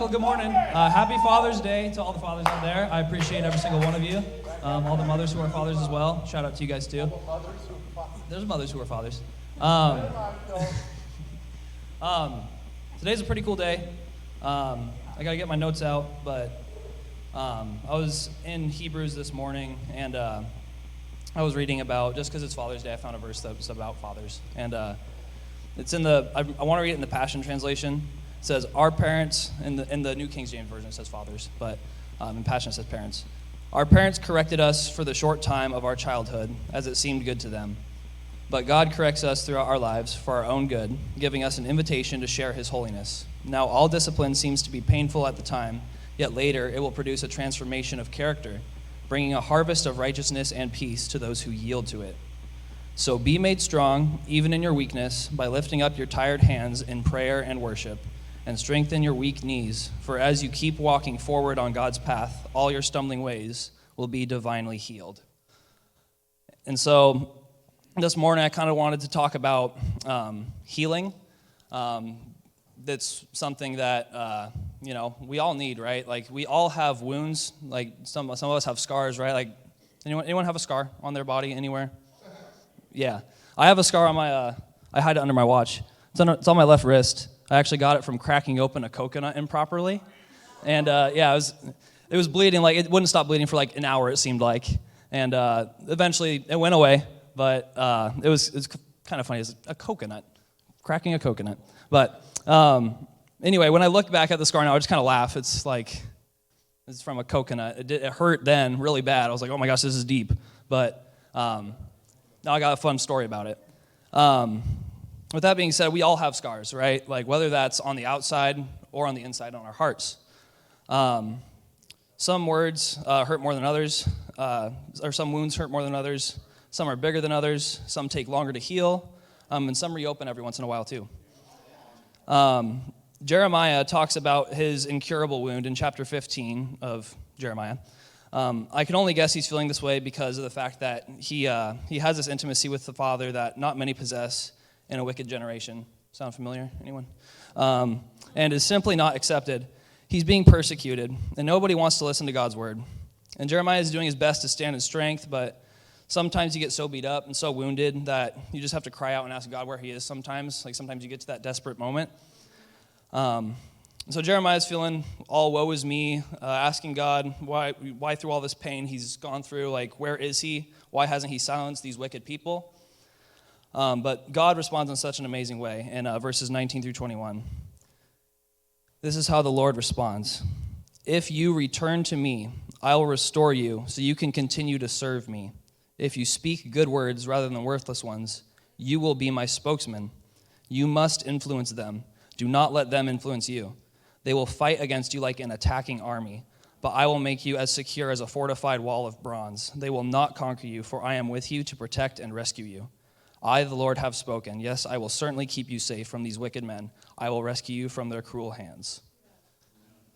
Well, good morning. Happy Father's Day to all the fathers out there. I appreciate every single one of you. All the mothers who are fathers as well. Shout out to you guys too. There's mothers who are fathers. Today's a pretty cool day. I gotta get my notes out, but I was in Hebrews this morning, and I was reading about, just because it's Father's Day, I found a verse that's about fathers, and it's in the, I want to read it in the Passion Translation. It says, our parents, in the New King James Version it says fathers, but in Passion it says parents. Our parents corrected us for the short time of our childhood, as it seemed good to them. But God corrects us throughout our lives for our own good, giving us an invitation to share his holiness. Now all discipline seems to be painful at the time, yet later it will produce a transformation of character, bringing a harvest of righteousness and peace to those who yield to it. So be made strong, even in your weakness, by lifting up your tired hands in prayer and worship, and strengthen your weak knees, for as you keep walking forward on God's path, all your stumbling ways will be divinely healed. And so this morning I kind of wanted to talk about healing. That's something that, we all need, right? Like, we all have wounds. Like, some of us have scars, right? Like, anyone have a scar on their body anywhere? Yeah. I have a scar on my, I hide it under my watch. It's on my left wrist. I actually got it from cracking open a coconut improperly. And, it was bleeding. Like, it wouldn't stop bleeding for like an hour, it seemed like. And eventually it went away. But it was kind of funny. It's a coconut, cracking a coconut. But anyway, when I look back at the scar now, I just kind of laugh. It's like, it's from a coconut. It hurt then really bad. I was like, oh my gosh, this is deep. But now I got a fun story about it. With that being said, we all have scars, right? Like, whether that's on the outside or on the inside on our hearts. Some words hurt more than others, or some wounds hurt more than others. Some are bigger than others. Some take longer to heal, and some reopen every once in a while too. Jeremiah talks about his incurable wound in chapter 15 of Jeremiah. I can only guess he's feeling this way because of the fact that he has this intimacy with the Father that not many possess in a wicked generation. Sound familiar? Anyone? And is simply not accepted. He's being persecuted, and nobody wants to listen to God's word. And Jeremiah is doing his best to stand in strength, but sometimes you get so beat up and so wounded that you just have to cry out and ask God where he is sometimes. Like, sometimes you get to that desperate moment. So Jeremiah's feeling all woe is me, asking God why through all this pain he's gone through, like, where is he? Why hasn't he silenced these wicked people? But God responds in such an amazing way in verses 19 through 21. This is how the Lord responds. If you return to me, I will restore you so you can continue to serve me. If you speak good words rather than worthless ones, you will be my spokesman. You must influence them. Do not let them influence you. They will fight against you like an attacking army, but I will make you as secure as a fortified wall of bronze. They will not conquer you, for I am with you to protect and rescue you. I, the Lord, have spoken. Yes, I will certainly keep you safe from these wicked men. I will rescue you from their cruel hands.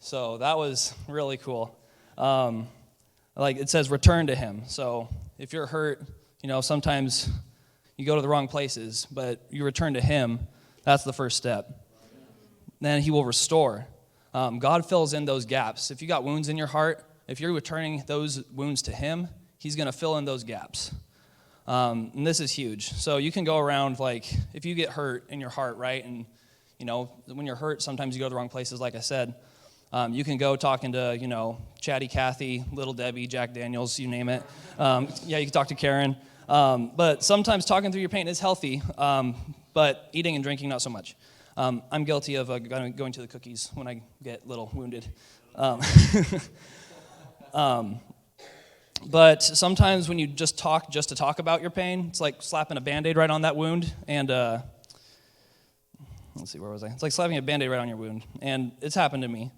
So that was really cool. Like it says, return to him. So if you're hurt, sometimes you go to the wrong places, but you return to him. That's the first step. Then he will restore. God fills in those gaps. If you got wounds in your heart, if you're returning those wounds to him, he's going to fill in those gaps. And this is huge. So you can go around, like, if you get hurt in your heart, right? And, when you're hurt, sometimes you go to the wrong places, like I said. You can go talking to, Chatty Cathy, Little Debbie, Jack Daniels, you name it. You can talk to Karen. But sometimes talking through your pain is healthy, but eating and drinking, not so much. I'm guilty of going to the cookies when I get a little wounded. But sometimes when you just talk to talk about your pain, it's like slapping a Band-Aid right on that wound. And let's see, where was I? It's like slapping a Band-Aid right on your wound. And it's happened to me.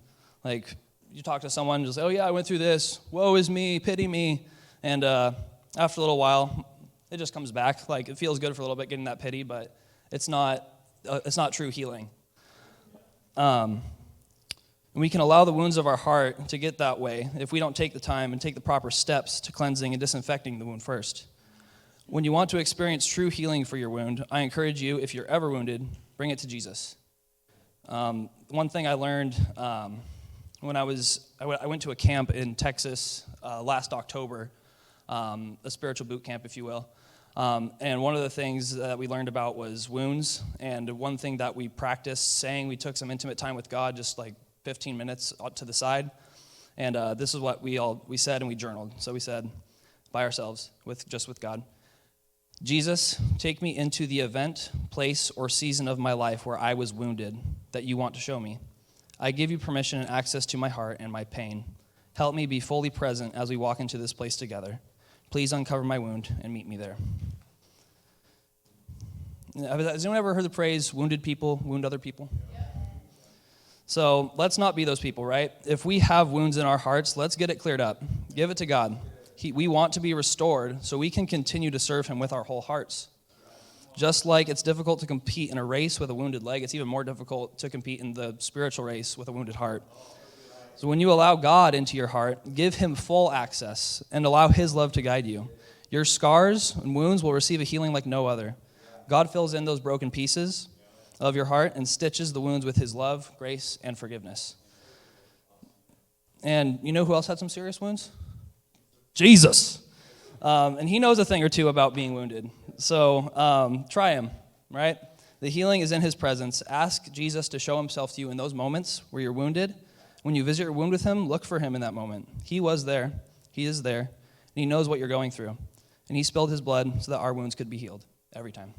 Like, you talk to someone, just, oh yeah, I went through this. Woe is me, pity me. And after a little while, it just comes back. Like, it feels good for a little bit getting that pity, but it's not true healing. And we can allow the wounds of our heart to get that way if we don't take the time and take the proper steps to cleansing and disinfecting the wound first. When you want to experience true healing for your wound, I encourage you, if you're ever wounded, bring it to Jesus. One thing I learned when I went to a camp in Texas last October, a spiritual boot camp, if you will. And one of the things that we learned about was wounds. And one thing that we practiced saying, we took some intimate time with God, just like 15 minutes out to the side. And this is what we said, and we journaled. So we said, by ourselves, with God, Jesus, take me into the event, place, or season of my life where I was wounded that you want to show me. I give you permission and access to my heart and my pain. Help me be fully present as we walk into this place together. Please uncover my wound and meet me there. Has anyone ever heard the phrase, wounded people wound other people? So let's not be those people, right? If we have wounds in our hearts, let's get it cleared up. Give it to God. We want to be restored so we can continue to serve him with our whole hearts. Just like it's difficult to compete in a race with a wounded leg, it's even more difficult to compete in the spiritual race with a wounded heart. So when you allow God into your heart, give him full access and allow his love to guide you. Your scars and wounds will receive a healing like no other. God fills in those broken pieces of your heart and stitches the wounds with his love, grace, and forgiveness. And you know who else had some serious wounds? Jesus. And he knows a thing or two about being wounded. So try him, right? The healing is in his presence. Ask Jesus to show himself to you in those moments where you're wounded. When you visit your wound with him, look for him in that moment. He was there. He is there. And he knows what you're going through. And he spilled his blood so that our wounds could be healed every time.